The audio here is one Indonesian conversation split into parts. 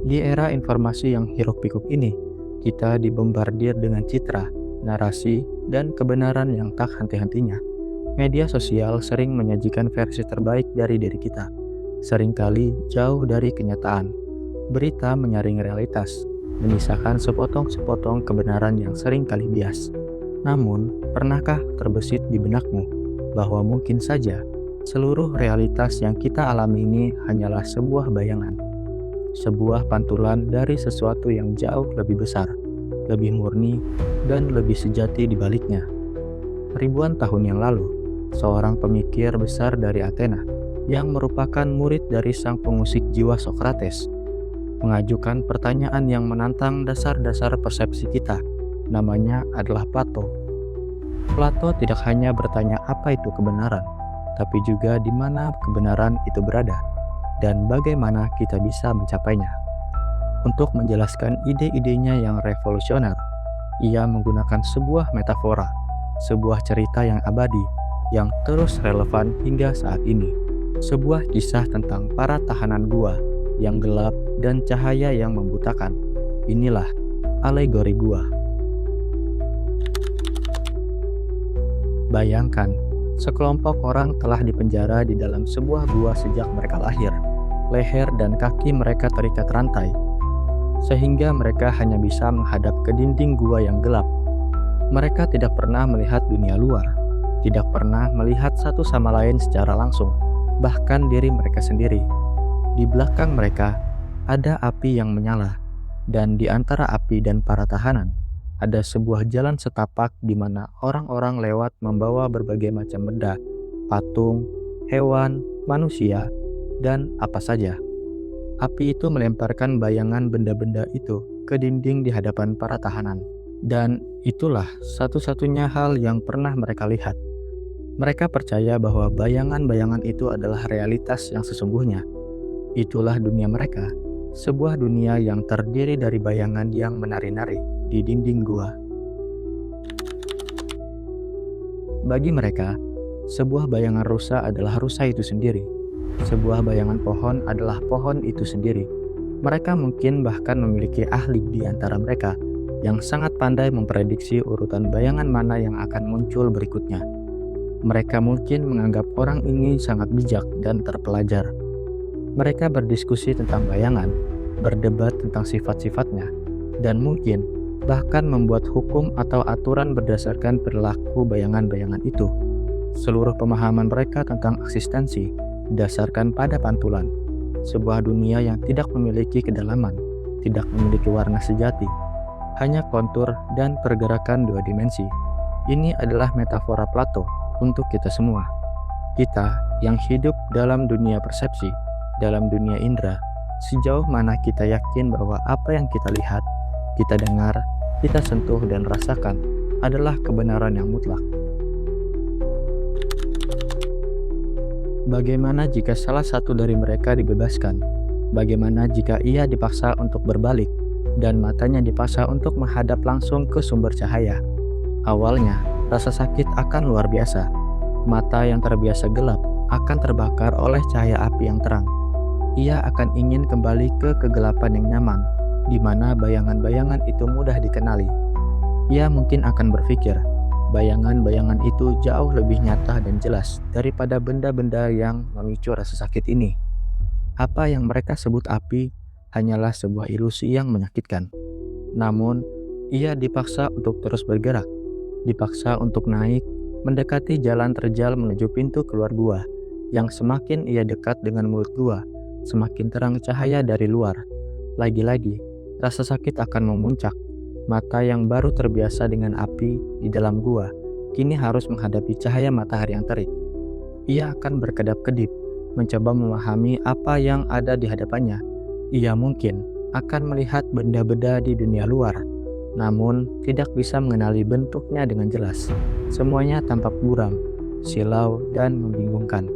Di era informasi yang hiruk-pikuk ini, kita dibombardir dengan citra, narasi, dan kebenaran yang tak henti-hentinya. Media sosial sering menyajikan versi terbaik dari diri kita, seringkali jauh dari kenyataan. Berita menyaring realitas, menyisakan sepotong-sepotong kebenaran yang seringkali bias. Namun, pernahkah terbesit di benakmu bahwa mungkin saja seluruh realitas yang kita alami ini hanyalah sebuah bayangan, sebuah pantulan dari sesuatu yang jauh lebih besar, lebih murni, dan lebih sejati di baliknya. Ribuan tahun yang lalu, seorang pemikir besar dari Athena yang merupakan murid dari sang pengusik jiwa Socrates mengajukan pertanyaan yang menantang dasar-dasar persepsi kita. Namanya adalah Plato. Plato tidak hanya bertanya apa itu kebenaran, tapi juga di mana kebenaran itu berada dan bagaimana kita bisa mencapainya. Untuk menjelaskan ide-idenya yang revolusioner, ia menggunakan sebuah metafora, sebuah cerita yang abadi, yang terus relevan hingga saat ini. Sebuah kisah tentang para tahanan gua yang gelap dan cahaya yang membutakan. Inilah alegori gua. Bayangkan, sekelompok orang telah dipenjara di dalam sebuah gua sejak mereka lahir. Leher dan kaki mereka terikat rantai, sehingga mereka hanya bisa menghadap ke dinding gua yang gelap. Mereka tidak pernah melihat dunia luar, tidak pernah melihat satu sama lain secara langsung, bahkan diri mereka sendiri. Di belakang mereka ada api yang menyala, dan di antara api dan para tahanan ada sebuah jalan setapak di mana orang-orang lewat membawa berbagai macam benda, patung, hewan, manusia, dan apa saja. Api itu melemparkan bayangan benda-benda itu ke dinding di hadapan para tahanan. Dan itulah satu-satunya hal yang pernah mereka lihat. Mereka percaya bahwa bayangan-bayangan itu adalah realitas yang sesungguhnya. Itulah dunia mereka, sebuah dunia yang terdiri dari bayangan yang menari-nari di dinding gua. Bagi mereka, sebuah bayangan rusa adalah rusa itu sendiri. Sebuah bayangan pohon adalah pohon itu sendiri. Mereka mungkin bahkan memiliki ahli di antara mereka yang sangat pandai memprediksi urutan bayangan mana yang akan muncul berikutnya. Mereka mungkin menganggap orang ini sangat bijak dan terpelajar. Mereka berdiskusi tentang bayangan, berdebat tentang sifat-sifatnya, dan mungkin bahkan membuat hukum atau aturan berdasarkan perilaku bayangan-bayangan itu. Seluruh pemahaman mereka tentang eksistensi didasarkan pada pantulan, sebuah dunia yang tidak memiliki kedalaman, tidak memiliki warna sejati, hanya kontur dan pergerakan dua dimensi. Ini adalah metafora Plato untuk kita semua. Kita yang hidup dalam dunia persepsi, dalam dunia indera, sejauh mana kita yakin bahwa apa yang kita lihat, kita dengar, kita sentuh dan rasakan adalah kebenaran yang mutlak. Bagaimana jika salah satu dari mereka dibebaskan? Bagaimana jika ia dipaksa untuk berbalik dan matanya dipaksa untuk menghadap langsung ke sumber cahaya? Awalnya, rasa sakit akan luar biasa. Mata yang terbiasa gelap akan terbakar oleh cahaya api yang terang. Ia akan ingin kembali ke kegelapan yang nyaman, di mana bayangan-bayangan itu mudah dikenali. Ia mungkin akan berpikir, bayangan-bayangan itu jauh lebih nyata dan jelas daripada benda-benda yang memicu rasa sakit ini. Apa yang mereka sebut api hanyalah sebuah ilusi yang menyakitkan. Namun, ia dipaksa untuk terus bergerak, dipaksa untuk naik, mendekati jalan terjal menuju pintu keluar gua, yang semakin ia dekat dengan mulut gua, semakin terang cahaya dari luar. Lagi-lagi, rasa sakit akan memuncak. Mata yang baru terbiasa dengan api di dalam gua, kini harus menghadapi cahaya matahari yang terik. Ia akan berkedap-kedip, mencoba memahami apa yang ada di hadapannya. Ia mungkin akan melihat benda-benda di dunia luar, namun tidak bisa mengenali bentuknya dengan jelas. Semuanya tampak buram, silau, dan membingungkan.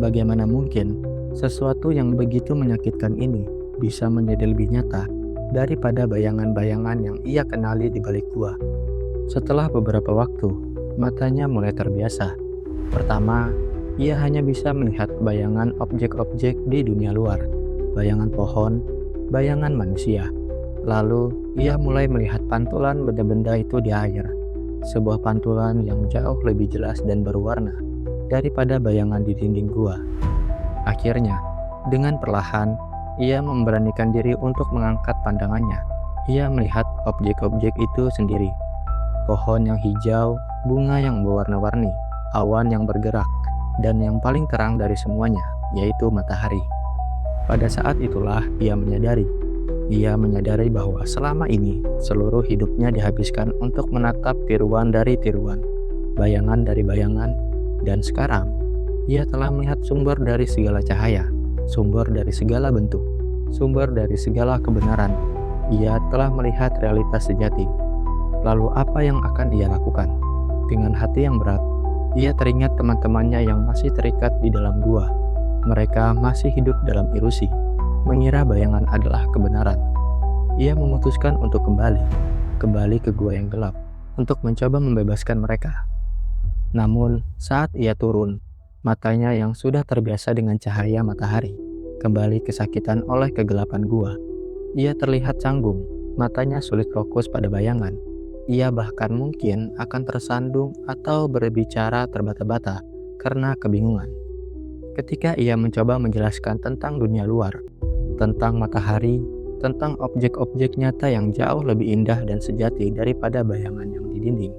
Bagaimana mungkin sesuatu yang begitu menyakitkan ini bisa menjadi lebih nyata daripada bayangan-bayangan yang ia kenali di balik gua? Setelah beberapa waktu, matanya mulai terbiasa. Pertama, ia hanya bisa melihat bayangan objek-objek di dunia luar, bayangan pohon, bayangan manusia. Lalu ia mulai melihat pantulan benda-benda itu di air, sebuah pantulan yang jauh lebih jelas dan berwarna daripada bayangan di dinding gua. Akhirnya, dengan perlahan, ia memberanikan diri untuk mengangkat pandangannya. Ia melihat objek-objek itu sendiri. Pohon yang hijau, bunga yang berwarna-warni, awan yang bergerak, dan yang paling terang dari semuanya, yaitu matahari. Pada saat itulah ia menyadari bahwa selama ini seluruh hidupnya dihabiskan untuk menatap tiruan dari tiruan, bayangan dari bayangan, dan sekarang ia telah melihat sumber dari segala cahaya, sumber dari segala bentuk, sumber dari segala kebenaran. Ia telah melihat realitas sejati. Lalu apa yang akan ia lakukan? Dengan hati yang berat, ia teringat teman-temannya yang masih terikat di dalam gua. Mereka masih hidup dalam ilusi, mengira bayangan adalah kebenaran. Ia memutuskan untuk kembali ke gua yang gelap, untuk mencoba membebaskan mereka. Namun, saat ia turun, matanya yang sudah terbiasa dengan cahaya matahari, kembali kesakitan oleh kegelapan gua. Ia terlihat canggung, matanya sulit fokus pada bayangan. Ia bahkan mungkin akan tersandung atau berbicara terbata-bata karena kebingungan. Ketika ia mencoba menjelaskan tentang dunia luar, tentang matahari, tentang objek-objek nyata yang jauh lebih indah dan sejati daripada bayangan yang di dinding,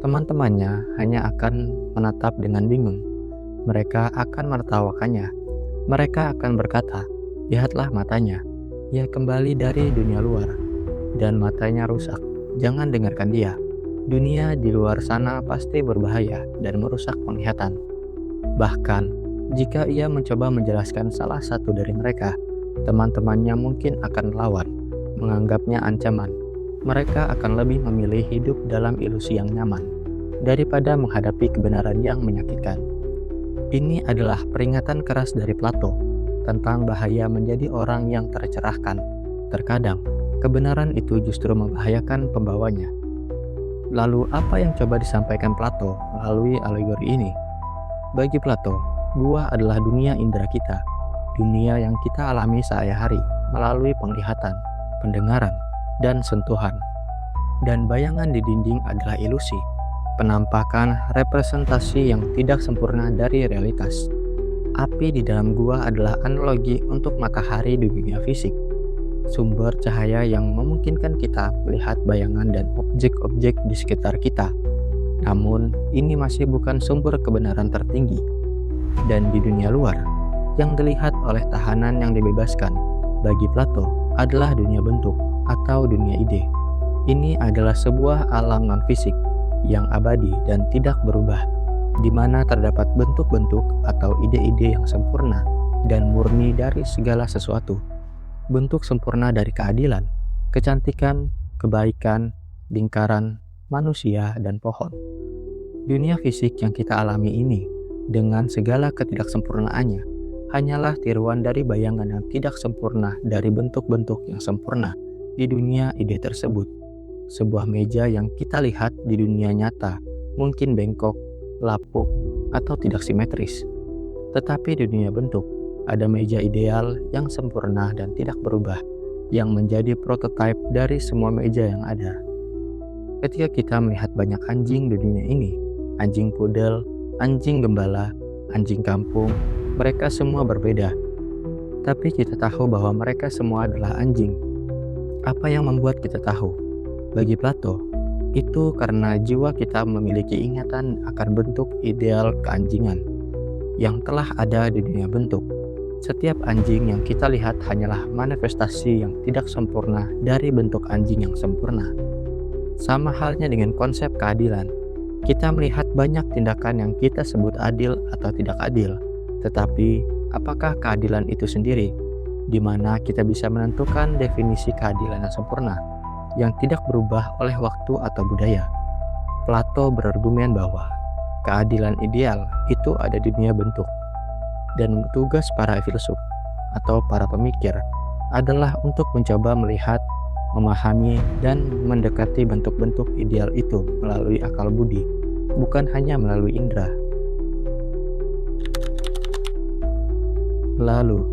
teman-temannya hanya akan menatap dengan bingung. Mereka akan menertawakannya. Mereka akan berkata, "Lihatlah matanya, ia kembali dari dunia luar, dan matanya rusak. Jangan dengarkan dia. Dunia di luar sana pasti berbahaya dan merusak penglihatan." Bahkan, jika ia mencoba menjelaskan salah satu dari mereka, teman-temannya mungkin akan melawan, menganggapnya ancaman. Mereka akan lebih memilih hidup dalam ilusi yang nyaman daripada menghadapi kebenaran yang menyakitkan. Ini adalah peringatan keras dari Plato tentang bahaya menjadi orang yang tercerahkan. Terkadang, kebenaran itu justru membahayakan pembawanya. Lalu apa yang coba disampaikan Plato melalui alegori ini? Bagi Plato, gua adalah dunia indera kita, dunia yang kita alami sehari-hari melalui penglihatan, pendengaran, dan sentuhan. Dan bayangan di dinding adalah ilusi, penampakan representasi yang tidak sempurna dari realitas. Api di dalam gua adalah analogi untuk matahari di dunia fisik, sumber cahaya yang memungkinkan kita melihat bayangan dan objek-objek di sekitar kita. Namun, ini masih bukan sumber kebenaran tertinggi. Dan di dunia luar, yang dilihat oleh tahanan yang dibebaskan, bagi Plato adalah dunia bentuk atau dunia ide. Ini adalah sebuah alam non-fisik yang abadi dan tidak berubah, di mana terdapat bentuk-bentuk atau ide-ide yang sempurna dan murni dari segala sesuatu. Bentuk sempurna dari keadilan, kecantikan, kebaikan, lingkaran, manusia, dan pohon. Dunia fisik yang kita alami ini, dengan segala ketidaksempurnaannya, hanyalah tiruan dari bayangan yang tidak sempurna dari bentuk-bentuk yang sempurna di dunia ide tersebut. Sebuah meja yang kita lihat di dunia nyata mungkin bengkok, lapuk, atau tidak simetris. Tetapi di dunia bentuk, ada meja ideal yang sempurna dan tidak berubah, yang menjadi prototipe dari semua meja yang ada. Ketika kita melihat banyak anjing di dunia ini, anjing pudel, anjing gembala, anjing kampung, mereka semua berbeda. Tapi kita tahu bahwa mereka semua adalah anjing. Apa yang membuat kita tahu? Bagi Plato, itu karena jiwa kita memiliki ingatan akan bentuk ideal keanjingan yang telah ada di dunia bentuk. Setiap anjing yang kita lihat hanyalah manifestasi yang tidak sempurna dari bentuk anjing yang sempurna. Sama halnya dengan konsep keadilan. Kita melihat banyak tindakan yang kita sebut adil atau tidak adil. Tetapi, apakah keadilan itu sendiri? Di mana kita bisa menentukan definisi keadilan yang sempurna, yang tidak berubah oleh waktu atau budaya. Plato berargumen bahwa keadilan ideal itu ada di dunia bentuk. Dan tugas para filsuf atau para pemikir adalah untuk mencoba melihat, memahami, dan mendekati bentuk-bentuk ideal itu melalui akal budi, bukan hanya melalui indera. Lalu,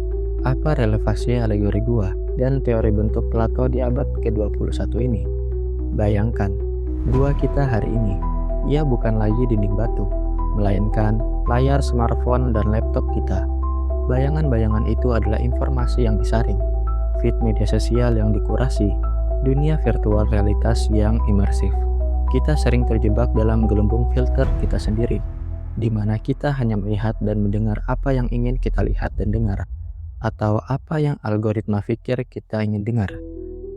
apa relevansi alegori gua dan teori bentuk Plato di abad ke-21 ini. Bayangkan, gua kita hari ini, ia bukan lagi dinding batu, melainkan layar smartphone dan laptop kita. Bayangan-bayangan itu adalah informasi yang disaring, feed media sosial yang dikurasi, dunia virtual realitas yang imersif. Kita sering terjebak dalam gelembung filter kita sendiri, di mana kita hanya melihat dan mendengar apa yang ingin kita lihat dan dengar, atau apa yang algoritma pikir kita ingin dengar.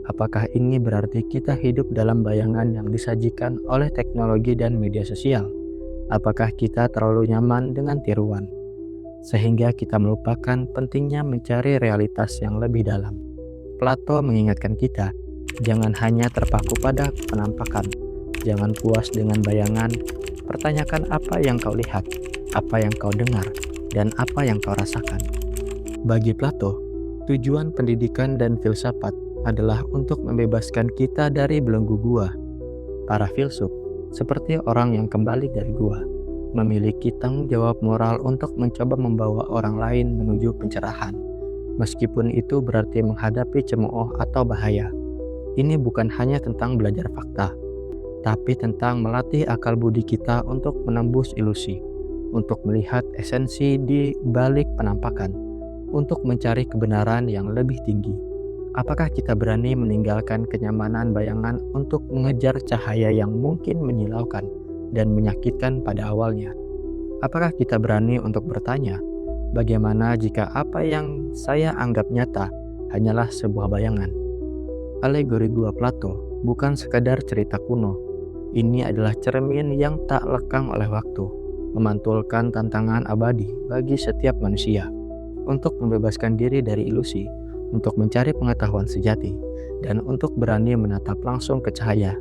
Apakah ini berarti kita hidup dalam bayangan yang disajikan oleh teknologi dan media sosial? Apakah kita terlalu nyaman dengan tiruan, sehingga kita melupakan pentingnya mencari realitas yang lebih dalam? Plato mengingatkan kita, jangan hanya terpaku pada penampakan, jangan puas dengan bayangan, pertanyakan apa yang kau lihat, apa yang kau dengar, dan apa yang kau rasakan. Bagi Plato, tujuan pendidikan dan filsafat adalah untuk membebaskan kita dari belenggu gua. Para filsuf, seperti orang yang kembali dari gua, memiliki tanggung jawab moral untuk mencoba membawa orang lain menuju pencerahan, meskipun itu berarti menghadapi cemooh atau bahaya. Ini bukan hanya tentang belajar fakta, tapi tentang melatih akal budi kita untuk menembus ilusi, untuk melihat esensi di balik penampakan, untuk mencari kebenaran yang lebih tinggi. Apakah kita berani meninggalkan kenyamanan bayangan untuk mengejar cahaya yang mungkin menyilaukan dan menyakitkan pada awalnya? Apakah kita berani untuk bertanya, bagaimana jika apa yang saya anggap nyata hanyalah sebuah bayangan? Alegori gua Plato bukan sekadar cerita kuno. Ini adalah cermin yang tak lekang oleh waktu, memantulkan tantangan abadi bagi setiap manusia untuk membebaskan diri dari ilusi, untuk mencari pengetahuan sejati, dan untuk berani menatap langsung ke cahaya